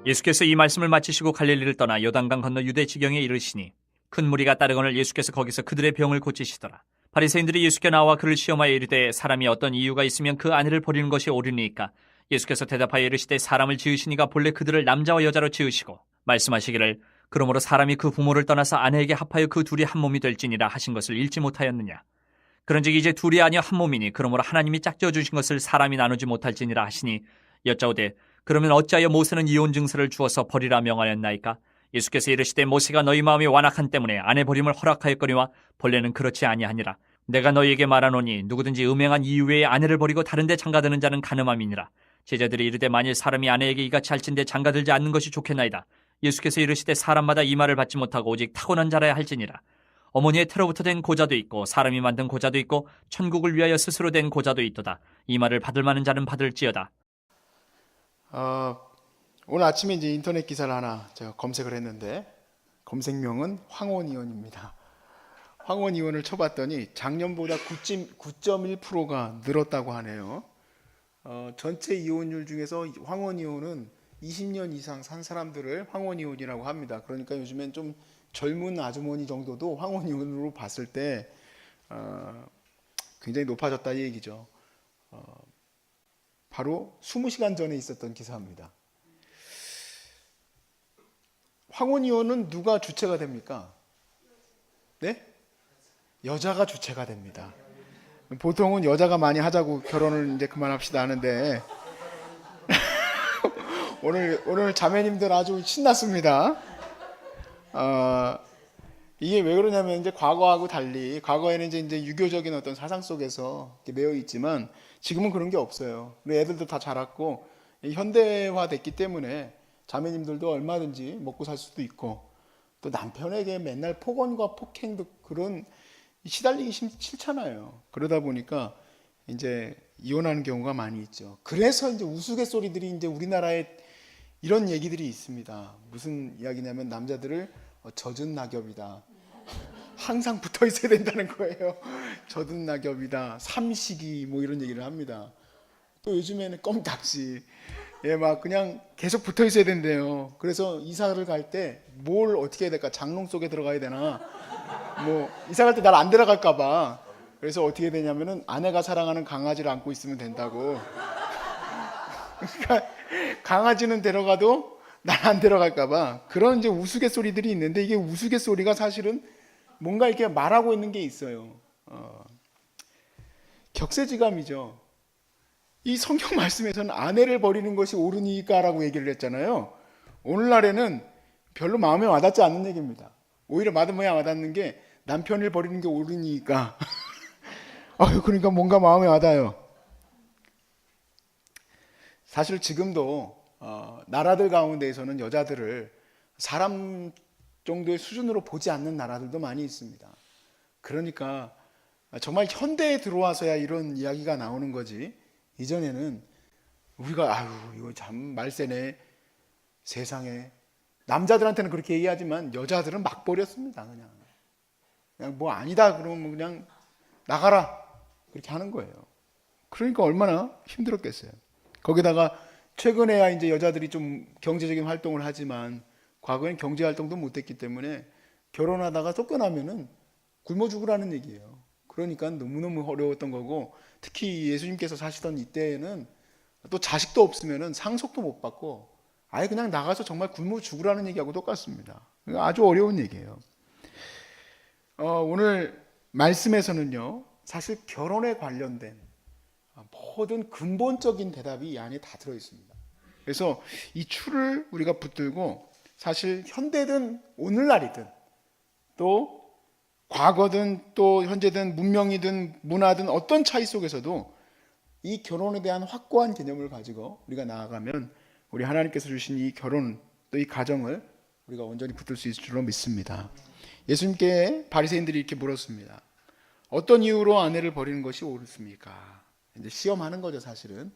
예수께서 이 말씀을 마치시고 갈릴리를 떠나 요단강 건너 유대 지경에 이르시니 큰 무리가 따르거늘 예수께서 거기서 그들의 병을 고치시더라. 바리새인들이 예수께 나와 그를 시험하여 이르되 사람이 어떤 이유가 있으면 그 아내를 버리는 것이 옳으니까? 예수께서 대답하여 이르시되 사람을 지으시니가 본래 그들을 남자와 여자로 지으시고 말씀하시기를 그러므로 사람이 그 부모를 떠나서 아내에게 합하여 그 둘이 한 몸이 될지니라 하신 것을 읽지 못하였느냐? 그런즉 이제 둘이 아니여 한 몸이니 그러므로 하나님이 짝지어 주신 것을 사람이 나누지 못할지니라 하시니 여짜오되 그러면 어찌하여 모세는 이혼 증서를 주어서 버리라 명하였나이까? 예수께서 이르시되 모세가 너희 마음이 완악한 때문에 아내 버림을 허락하였거니와 본래는 그렇지 아니하니라. 내가 너희에게 말하노니 누구든지 음행한 이유 외에 아내를 버리고 다른 데 장가드는 자는 간음함이니라. 제자들이 이르되 만일 사람이 아내에게 이같이 할진대 장가들지 않는 것이 좋겠나이다. 예수께서 이르시되 사람마다 이 말을 받지 못하고 오직 타고난 자라야 할지니라. 어머니의 태로부터 된 고자도 있고 사람이 만든 고자도 있고 천국을 위하여 스스로 된 고자도 있도다. 이 말을 받을 만한 자는 받을지어다. 오늘 아침에 이제 인터넷 기사를 하나 제가 검색을 했는데 검색명은 황혼 이혼입니다. 황혼 이혼을 쳐봤더니 작년보다 9.1%가 늘었다고 하네요. 전체 이혼율 중에서 황혼 이혼은 20년 이상 산 사람들을 황혼 이혼이라고 합니다. 그러니까 요즘엔 좀 젊은 아주머니 정도도 황혼 이혼으로 봤을 때 굉장히 높아졌다 이 얘기죠. 바로 20시간 전에 있었던 기사입니다. 황혼 이혼은 누가 주체가 됩니까? 네? 여자가 주체가 됩니다. 보통은 여자가 많이 하자고 결혼을 이제 그만합시다 하는데 오늘 자매님들 아주 신났습니다. 이게 왜 그러냐면 이제 과거하고 달리 과거에는 이제 유교적인 어떤 사상 속에서 매여 있지만 지금은 그런 게 없어요. 우리 애들도 다 자랐고 현대화됐기 때문에 자매님들도 얼마든지 먹고 살 수도 있고 또 남편에게 맨날 폭언과 폭행도 그런 시달리기 싫잖아요. 그러다 보니까 이제 이혼하는 경우가 많이 있죠. 그래서 이제 우스갯소리들이 이제 우리나라에 이런 얘기들이 있습니다. 무슨 이야기냐면 남자들을 젖은 낙엽이다. 항상 붙어 있어야 된다는 거예요. 젖은 낙엽이다. 삼식이 뭐 이런 얘기를 합니다. 또 요즘에는 껌딱지. 예, 막 그냥 계속 붙어 있어야 된대요. 그래서 이사를 갈 때 뭘 어떻게 해야 될까? 장롱 속에 들어가야 되나? 뭐 이사 갈 때 날 안 데려갈까 봐. 그래서 어떻게 되냐면은 아내가 사랑하는 강아지를 안고 있으면 된다고. 그러니까 강아지는 데려가도 날 안 데려갈까 봐. 그런 이제 우스갯소리들이 있는데 이게 우스갯소리가 사실은 뭔가 이렇게 말하고 있는 게 있어요. 격세지감이죠. 이 성경 말씀에서는 아내를 버리는 것이 옳으니까라고 얘기를 했잖아요. 오늘날에는 별로 마음에 와닿지 않는 얘기입니다. 오히려 마음에 와닿는 게 남편을 버리는 게 옳으니까. 그러니까 뭔가 마음에 와닿아요. 사실 지금도 나라들 가운데에서는 여자들을 사람 정도의 수준으로 보지 않는 나라들도 많이 있습니다. 그러니까 정말 현대에 들어와서야 이런 이야기가 나오는 거지. 이전에는 우리가 이거 참 말세네 세상에 남자들한테는 그렇게 얘기하지만 여자들은 막 버렸습니다. 그냥 뭐 아니다 그러면 그냥 나가라 그렇게 하는 거예요. 그러니까 얼마나 힘들었겠어요. 거기다가 최근에야 이제 여자들이 좀 경제적인 활동을 하지만 과거엔 경제 활동도 못했기 때문에 결혼하다가 쫓겨나면은 굶어 죽으라는 얘기예요. 그러니까 너무너무 어려웠던 거고 특히 예수님께서 사시던 이때에는 또 자식도 없으면은 상속도 못 받고 아예 그냥 나가서 정말 굶어 죽으라는 얘기하고 똑같습니다. 아주 어려운 얘기예요. 오늘 말씀에서는요 사실 결혼에 관련된 모든 근본적인 대답이 이 안에 다 들어 있습니다. 그래서 이 추를 우리가 붙들고 사실 현대든 오늘날이든 또 과거든 또 현재든 문명이든 문화든 어떤 차이 속에서도 이 결혼에 대한 확고한 개념을 가지고 우리가 나아가면 우리 하나님께서 주신 이 결혼 또 이 가정을 우리가 온전히 붙들 수 있을 줄로 믿습니다. 예수님께 바리새인들이 이렇게 물었습니다. 어떤 이유로 아내를 버리는 것이 옳습니까? 이제 시험하는 거죠, 사실은.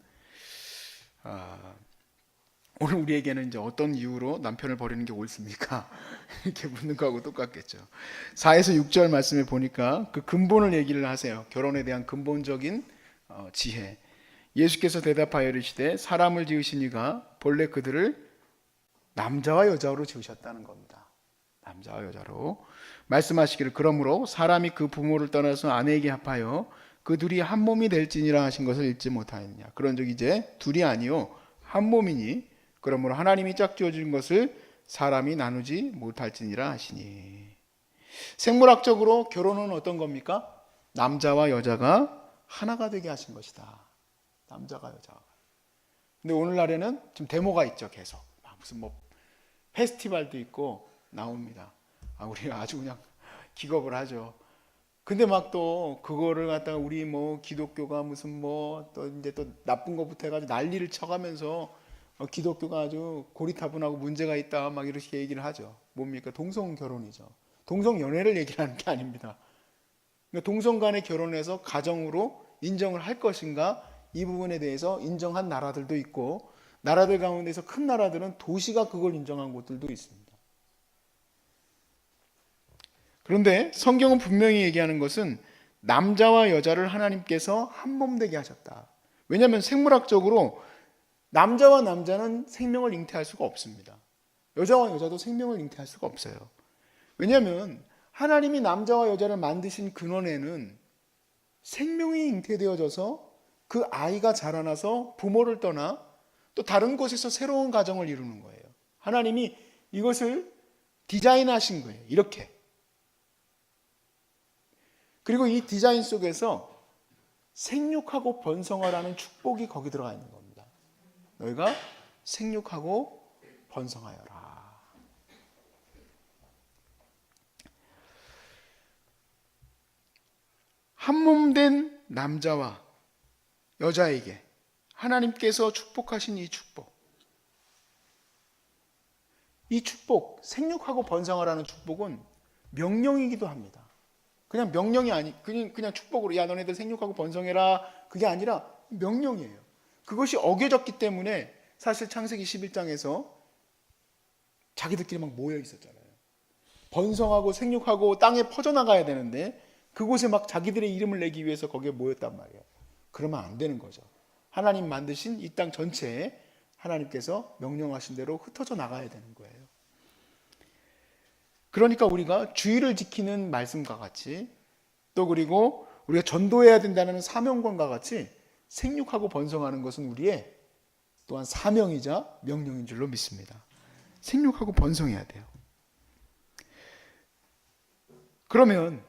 오늘 우리에게는 이제 어떤 이유로 남편을 버리는 게 옳습니까? 이렇게 묻는 거하고 똑같겠죠. 4에서 6절 말씀에 보니까 그 근본을 얘기를 하세요. 결혼에 대한 근본적인 지혜. 예수께서 대답하여 이르시되 사람을 지으신 이가 본래 그들을 남자와 여자로 지으셨다는 겁니다. 남자와 여자로. 말씀하시기를 그러므로 사람이 그 부모를 떠나서 아내에게 합하여 그 둘이 한 몸이 될지니라 하신 것을 읽지 못하였느냐. 그런즉 이제 둘이 아니요 한 몸이니 그러므로 하나님이 짝지어 준 것을 사람이 나누지 못할지니라 하시니. 생물학적으로 결혼은 어떤 겁니까? 남자와 여자가 하나가 되게 하신 것이다. 남자가 여자가. 근데 오늘날에는 좀 데모가 있죠. 계속 무슨 뭐 페스티벌도 있고 나옵니다. 우리 아주 그냥 기겁을 하죠. 근데 막 또 그거를 갖다가 우리 뭐 기독교가 무슨 뭐 또 이제 또 나쁜 것부터 해가지고 난리를 쳐가면서 기독교가 아주 고리타분하고 문제가 있다 막 이렇게 얘기를 하죠. 뭡니까? 동성 결혼이죠. 동성 연애를 얘기하는 게 아닙니다. 그러니까 동성 간의 결혼에서 가정으로 인정을 할 것인가 이 부분에 대해서 인정한 나라들도 있고 나라들 가운데서 큰 나라들은 도시가 그걸 인정한 곳들도 있습니다. 그런데 성경은 분명히 얘기하는 것은 남자와 여자를 하나님께서 한 몸 되게 하셨다. 왜냐하면 생물학적으로 남자와 남자는 생명을 잉태할 수가 없습니다. 여자와 여자도 생명을 잉태할 수가 없어요. 왜냐하면 하나님이 남자와 여자를 만드신 근원에는 생명이 잉태되어져서 그 아이가 자라나서 부모를 떠나 또 다른 곳에서 새로운 가정을 이루는 거예요. 하나님이 이것을 디자인하신 거예요. 이렇게. 그리고 이 디자인 속에서 생육하고 번성하라는 축복이 거기 들어가 있는 겁니다. 너희가 생육하고 번성하여라. 한 몸 된 남자와 여자에게 하나님께서 축복하신 이 축복. 이 축복, 생육하고 번성하라는 축복은 명령이기도 합니다. 그냥 명령이 그냥 축복으로 야 너네들 생육하고 번성해라 그게 아니라 명령이에요. 그것이 어겨졌기 때문에 사실 창세기 11장에서 자기들끼리 막 모여 있었잖아요. 번성하고 생육하고 땅에 퍼져나가야 되는데 그곳에 막 자기들의 이름을 내기 위해서 거기에 모였단 말이에요. 그러면 안 되는 거죠. 하나님 만드신 이 땅 전체에 하나님께서 명령하신 대로 흩어져 나가야 되는 거예요. 그러니까 우리가 주의를 지키는 말씀과 같이 또 그리고 우리가 전도해야 된다는 사명권과 같이 생육하고 번성하는 것은 우리의 또한 사명이자 명령인 줄로 믿습니다. 생육하고 번성해야 돼요. 그러면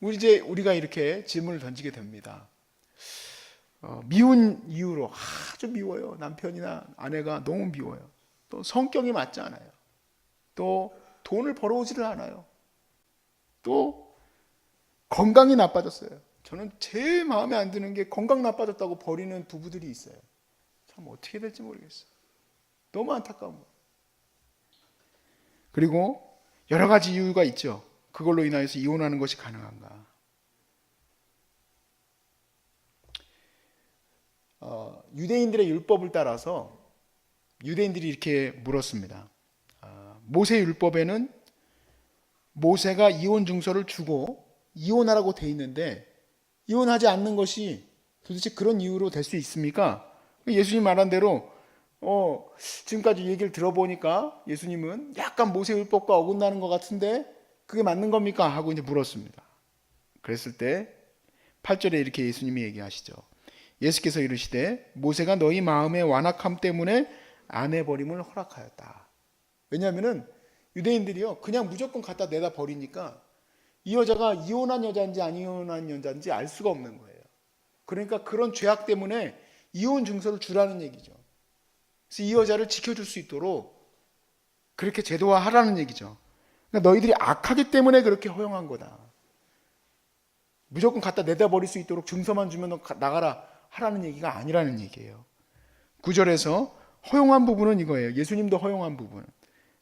우리가 이렇게 질문을 던지게 됩니다. 미운 이유로 아주 미워요. 남편이나 아내가 너무 미워요. 또 성격이 맞지 않아요. 또 돈을 벌어오지를 않아요. 또 건강이 나빠졌어요. 저는 제일 마음에 안 드는 게 건강 나빠졌다고 버리는 부부들이 있어요. 참 어떻게 될지 모르겠어요. 너무 안타까운 거예요. 그리고 여러 가지 이유가 있죠. 그걸로 인하여서 이혼하는 것이 가능한가? 유대인들의 율법을 따라서 유대인들이 이렇게 물었습니다. 모세 율법에는 모세가 이혼 증서를 주고 이혼하라고 돼 있는데 이혼하지 않는 것이 도대체 그런 이유로 될 수 있습니까? 예수님 말한 대로 지금까지 얘기를 들어보니까 예수님은 약간 모세 율법과 어긋나는 것 같은데 그게 맞는 겁니까? 하고 이제 물었습니다. 그랬을 때 8절에 이렇게 예수님이 얘기하시죠. 예수께서 이르시되 모세가 너희 마음의 완악함 때문에 아내 버림을 허락하였다. 왜냐하면은 유대인들이요 그냥 무조건 갖다 내다 버리니까 이 여자가 이혼한 여자인지 안 이혼한 여자인지 알 수가 없는 거예요. 그러니까 그런 죄악 때문에 이혼 증서를 주라는 얘기죠. 그래서 이 여자를 지켜줄 수 있도록 그렇게 제도화하라는 얘기죠. 그러니까 너희들이 악하기 때문에 그렇게 허용한 거다. 무조건 갖다 내다 버릴 수 있도록 증서만 주면 나가라 하라는 얘기가 아니라는 얘기예요. 9절에서 허용한 부분은 이거예요. 예수님도 허용한 부분.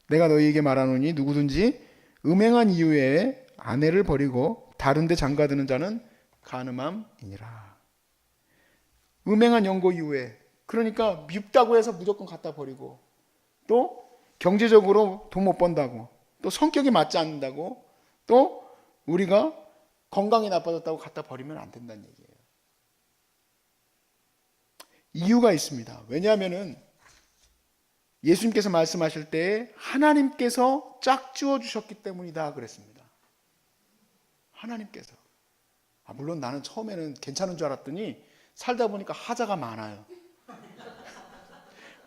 내가 너희에게 말하노니 누구든지 음행한 이유에 아내를 버리고 다른 데 장가드는 자는 간음함이니라. 음행한 연고 이후에 그러니까 밉다고 해서 무조건 갖다 버리고 또 경제적으로 돈 못 번다고 또 성격이 맞지 않는다고 또 우리가 건강이 나빠졌다고 갖다 버리면 안 된다는 얘기예요. 이유가 있습니다. 왜냐하면은 예수님께서 말씀하실 때 하나님께서 짝지어 주셨기 때문이다 그랬습니다. 하나님께서. 물론 나는 처음에는 괜찮은 줄 알았더니 살다 보니까 하자가 많아요.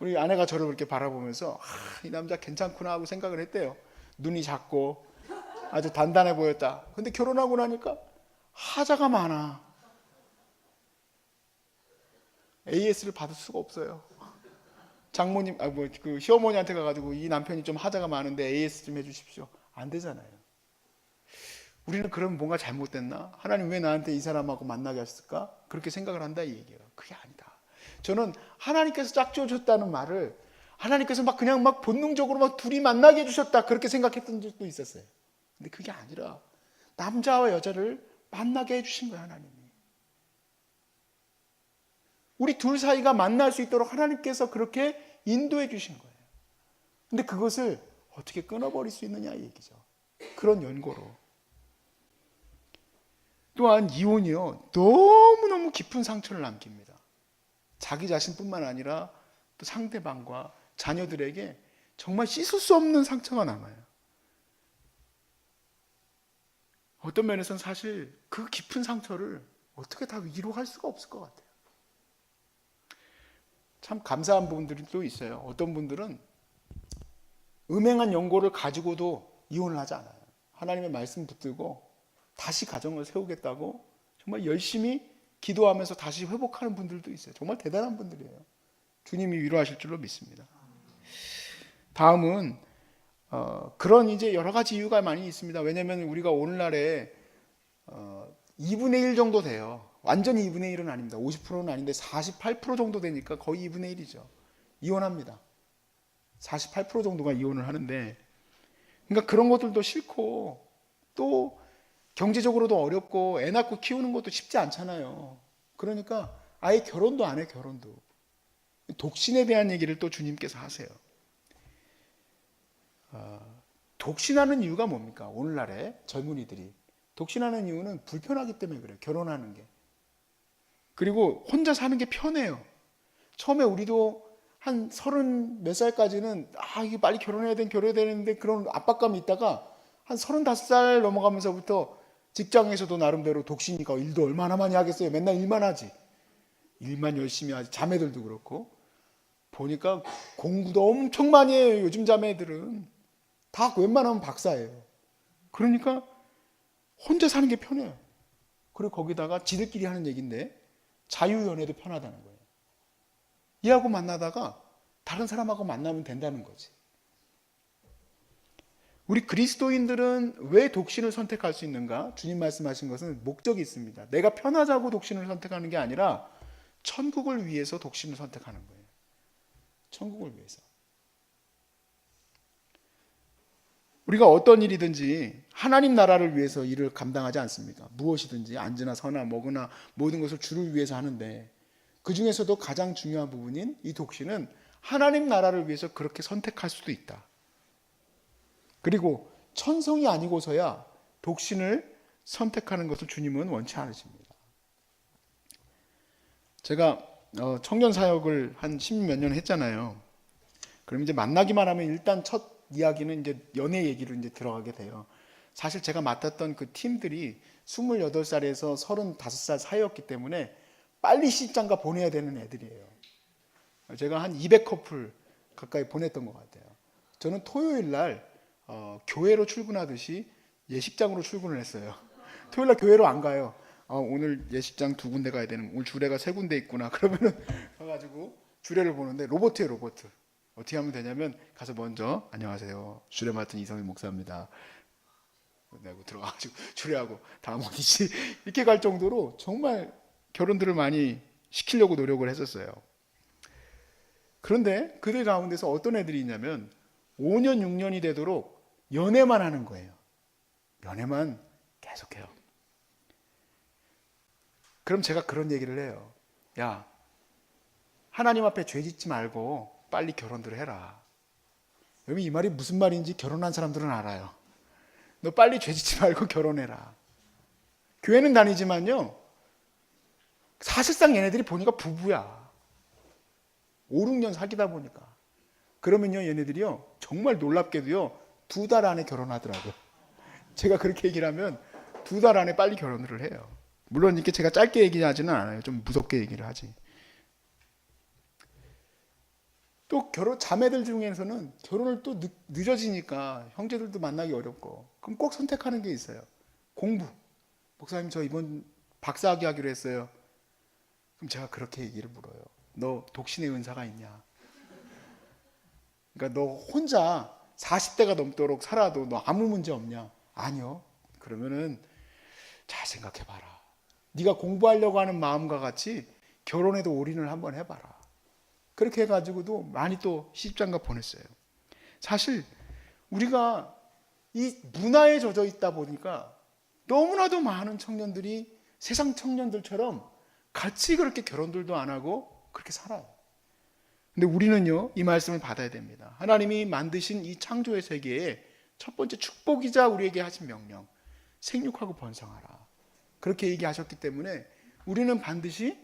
우리 아내가 저를 그렇게 바라보면서 이 남자 괜찮구나 하고 생각을 했대요. 눈이 작고 아주 단단해 보였다. 근데 결혼하고 나니까 하자가 많아. AS를 받을 수가 없어요. 장모님, 그 시어머니한테 가가지고 이 남편이 좀 하자가 많은데 AS 좀 해주십시오. 안 되잖아요. 우리는 그러면 뭔가 잘못됐나? 하나님 왜 나한테 이 사람하고 만나게 하셨을까? 그렇게 생각을 한다 이 얘기예요. 그게 아니다. 저는 하나님께서 짝지어 줬다는 말을 하나님께서 막 그냥 막 본능적으로 막 둘이 만나게 해주셨다 그렇게 생각했던 적도 있었어요. 근데 그게 아니라 남자와 여자를 만나게 해주신 거예요, 하나님이. 우리 둘 사이가 만날 수 있도록 하나님께서 그렇게 인도해 주신 거예요. 근데 그것을 어떻게 끊어버릴 수 있느냐 이 얘기죠. 그런 연고로. 또한 이혼이요, 너무너무 깊은 상처를 남깁니다. 자기 자신뿐만 아니라 또 상대방과 자녀들에게 정말 씻을 수 없는 상처가 남아요. 어떤 면에서는 사실 그 깊은 상처를 어떻게 다 위로할 수가 없을 것 같아요. 참 감사한 부분들이 또 있어요. 어떤 분들은 음행한 연고를 가지고도 이혼을 하지 않아요. 하나님의 말씀 붙들고 다시 가정을 세우겠다고 정말 열심히 기도하면서 다시 회복하는 분들도 있어요. 정말 대단한 분들이에요. 주님이 위로하실 줄로 믿습니다. 다음은 그런 이제 여러 가지 이유가 많이 있습니다. 왜냐하면 우리가 오늘날에 2분의 1 정도 돼요. 완전히 2분의 1은 아닙니다. 50%는 아닌데 48% 정도 되니까 거의 2분의 1이죠. 이혼합니다. 48% 정도가 이혼을 하는데, 그러니까 그런 것들도 싫고 또 경제적으로도 어렵고 애 낳고 키우는 것도 쉽지 않잖아요. 그러니까 아예 결혼도 안 해, 결혼도. 독신에 대한 얘기를 또 주님께서 하세요. 독신하는 이유가 뭡니까? 오늘날의 젊은이들이 독신하는 이유는 불편하기 때문에 그래요. 결혼하는 게. 그리고 혼자 사는 게 편해요. 처음에 우리도 한 30 몇 살까지는 이게 빨리 결혼해야 되는데 그런 압박감이 있다가 한 35살 넘어가면서부터 직장에서도 나름대로 독신이니까 일도 얼마나 많이 하겠어요. 맨날 일만 하지. 일만 열심히 하지. 자매들도 그렇고. 보니까 공부도 엄청 많이 해요. 요즘 자매들은. 다 웬만하면 박사예요. 그러니까 혼자 사는 게 편해요. 그리고 거기다가 지들끼리 하는 얘기인데 자유연애도 편하다는 거예요. 얘하고 만나다가 다른 사람하고 만나면 된다는 거지. 우리 그리스도인들은 왜 독신을 선택할 수 있는가? 주님 말씀하신 것은 목적이 있습니다. 내가 편하자고 독신을 선택하는 게 아니라 천국을 위해서 독신을 선택하는 거예요. 천국을 위해서. 우리가 어떤 일이든지 하나님 나라를 위해서 일을 감당하지 않습니까? 무엇이든지 앉으나 서나 먹으나 모든 것을 주를 위해서 하는데, 그 중에서도 가장 중요한 부분인 이 독신은 하나님 나라를 위해서 그렇게 선택할 수도 있다. 그리고 천성이 아니고서야 독신을 선택하는 것을 주님은 원치 않으십니다. 제가 청년 사역을 한 10몇 년 했잖아요. 그럼 이제 만나기만 하면 일단 첫 이야기는 이제 연애 얘기로 이제 들어가게 돼요. 사실 제가 맡았던 그 팀들이 28살에서 35살 사이였기 때문에 빨리 시집장가 보내야 되는 애들이에요. 제가 한 200커플 가까이 보냈던 것 같아요. 저는 토요일 날 교회로 출근하듯이 예식장으로 출근을 했어요. 토요일 날 교회로 안 가요. 오늘 예식장 2군데 가야 되는, 오늘 주례가 3군데 있구나. 그러면은 가가지고 주례를 보는데 로버트예요, 로버트. 어떻게 하면 되냐면 가서 먼저 안녕하세요, 주례 맡은 이성희 목사입니다. 내고 들어가가지고 주례하고 다음 어디지? 이렇게 갈 정도로 정말 결혼들을 많이 시키려고 노력을 했었어요. 그런데 그들 가운데서 어떤 애들이 있냐면 5년 6년이 되도록 연애만 하는 거예요. 연애만 계속해요. 그럼 제가 그런 얘기를 해요. 야, 하나님 앞에 죄 짓지 말고 빨리 결혼들 해라. 여러분, 이 말이 무슨 말인지 결혼한 사람들은 알아요. 너 빨리 죄 짓지 말고 결혼해라. 교회는 다니지만요, 사실상 얘네들이 보니까 부부야. 5, 6년 사귀다 보니까. 그러면요, 얘네들이요, 정말 놀랍게도요, 2달 안에 결혼하더라고요. 제가 그렇게 얘기를 하면 2달 안에 빨리 결혼을 해요. 물론 이렇게 제가 짧게 얘기하지는 않아요. 좀 무섭게 얘기를 하지. 또 자매들 중에서는 결혼을 또 늦어지니까 형제들도 만나기 어렵고, 그럼 꼭 선택하는 게 있어요. 공부. 목사님, 저 이번 박사학위 하기로 했어요. 그럼 제가 그렇게 얘기를 물어요. 너 독신의 은사가 있냐? 그러니까 너 혼자 40대가 넘도록 살아도 너 아무 문제 없냐? 아니요. 그러면은 잘 생각해봐라. 네가 공부하려고 하는 마음과 같이 결혼에도 올인을 한번 해봐라. 그렇게 해가지고도 많이 또 시집장가 보냈어요. 사실 우리가 이 문화에 젖어 있다 보니까 너무나도 많은 청년들이 세상 청년들처럼 같이 그렇게 결혼들도 안 하고 그렇게 살아요. 근데 우리는요, 이 말씀을 받아야 됩니다. 하나님이 만드신 이 창조의 세계에 첫 번째 축복이자 우리에게 하신 명령, 생육하고 번성하라. 그렇게 얘기하셨기 때문에 우리는 반드시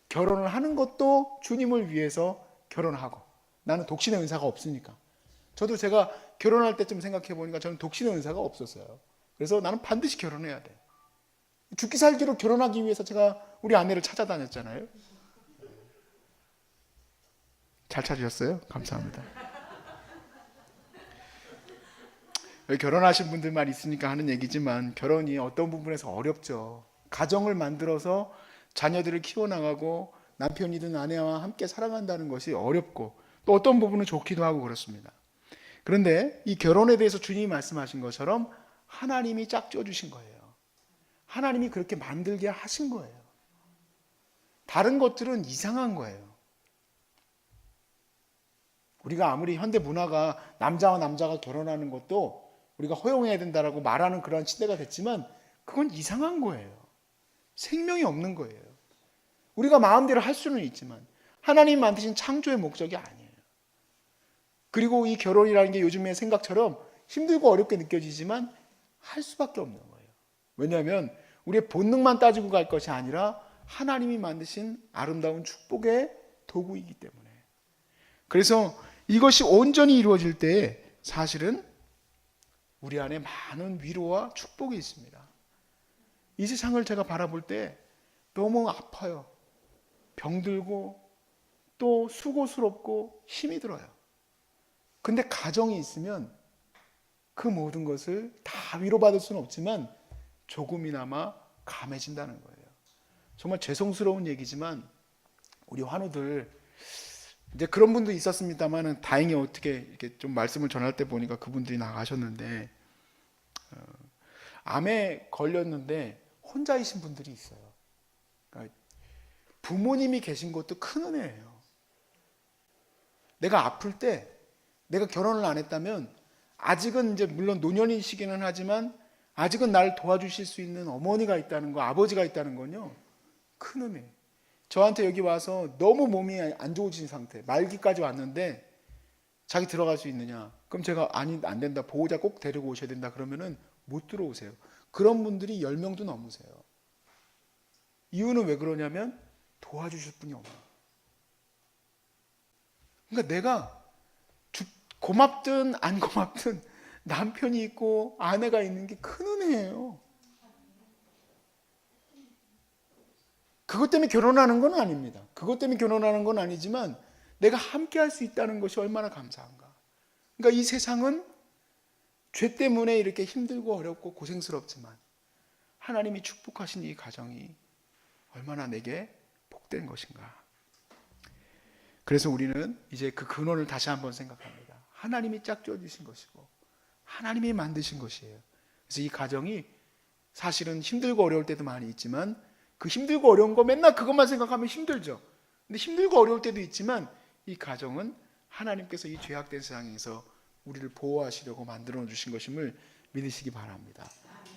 결혼을 하는 것도 주님을 위해서 결혼하고, 나는 독신의 은사가 없으니까. 저도 제가 결혼할 때쯤 생각해 보니까 저는 독신의 은사가 없었어요. 그래서 나는 반드시 결혼해야 돼. 죽기 살기로 결혼하기 위해서 제가 우리 아내를 찾아다녔잖아요. 잘 찾으셨어요? 감사합니다. 결혼하신 분들만 있으니까 하는 얘기지만 결혼이 어떤 부분에서 어렵죠. 가정을 만들어서 자녀들을 키워나가고 남편이든 아내와 함께 살아간다는 것이 어렵고, 또 어떤 부분은 좋기도 하고 그렇습니다. 그런데 이 결혼에 대해서 주님이 말씀하신 것처럼 하나님이 짝지어 주신 거예요. 하나님이 그렇게 만들게 하신 거예요. 다른 것들은 이상한 거예요. 우리가 아무리 현대 문화가 남자와 남자가 결혼하는 것도 우리가 허용해야 된다라고 말하는 그런 시대가 됐지만 그건 이상한 거예요. 생명이 없는 거예요. 우리가 마음대로 할 수는 있지만 하나님 만드신 창조의 목적이 아니에요. 그리고 이 결혼이라는 게 요즘의 생각처럼 힘들고 어렵게 느껴지지만 할 수밖에 없는 거예요. 왜냐하면 우리의 본능만 따지고 갈 것이 아니라 하나님이 만드신 아름다운 축복의 도구이기 때문에. 그래서 이것이 온전히 이루어질 때 사실은 우리 안에 많은 위로와 축복이 있습니다. 이 세상을 제가 바라볼 때 너무 아파요. 병들고 또 수고스럽고 힘이 들어요. 근데 가정이 있으면 그 모든 것을 다 위로받을 수는 없지만 조금이나마 감해진다는 거예요. 정말 죄송스러운 얘기지만 우리 환우들 이제 그런 분도 있었습니다만은 다행히 어떻게 이렇게 좀 말씀을 전할 때 보니까 그분들이 나가셨는데 암에 걸렸는데 혼자이신 분들이 있어요. 그러니까 부모님이 계신 것도 큰 은혜예요. 내가 아플 때 내가 결혼을 안 했다면 아직은 이제 물론 노년이시기는 하지만 아직은 나를 도와주실 수 있는 어머니가 있다는 거, 아버지가 있다는 건요, 큰 은혜. 저한테 여기 와서 너무 몸이 안 좋으신 상태, 말기까지 왔는데 자기 들어갈 수 있느냐? 그럼 제가 아니 안 된다, 보호자 꼭 데리고 오셔야 된다 그러면은 못 들어오세요. 그런 분들이 10명도 넘으세요. 이유는 왜 그러냐면 도와주실 분이 없어요. 그러니까 내가 고맙든 안 고맙든 남편이 있고 아내가 있는 게 큰 은혜예요. 그것 때문에 결혼하는 건 아닙니다. 그것 때문에 결혼하는 건 아니지만 내가 함께 할 수 있다는 것이 얼마나 감사한가. 그러니까 이 세상은 죄 때문에 이렇게 힘들고 어렵고 고생스럽지만 하나님이 축복하신 이 가정이 얼마나 내게 복된 것인가. 그래서 우리는 이제 그 근원을 다시 한번 생각합니다. 하나님이 짝지어 주신 것이고 하나님이 만드신 것이에요. 그래서 이 가정이 사실은 힘들고 어려울 때도 많이 있지만 그 힘들고 어려운 거 맨날 그것만 생각하면 힘들죠. 근데 힘들고 어려울 때도 있지만 이 가정은 하나님께서 이 죄악된 세상에서 우리를 보호하시려고 만들어 주신 것임을 믿으시기 바랍니다.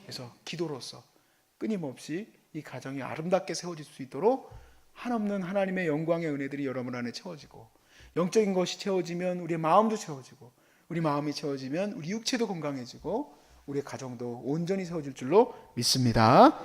그래서 기도로서 끊임없이 이 가정이 아름답게 세워질 수 있도록 한없는 하나님의 영광의 은혜들이 여러분 안에 채워지고, 영적인 것이 채워지면 우리의 마음도 채워지고, 우리 마음이 채워지면 우리 육체도 건강해지고 우리의 가정도 온전히 세워질 줄로 믿습니다.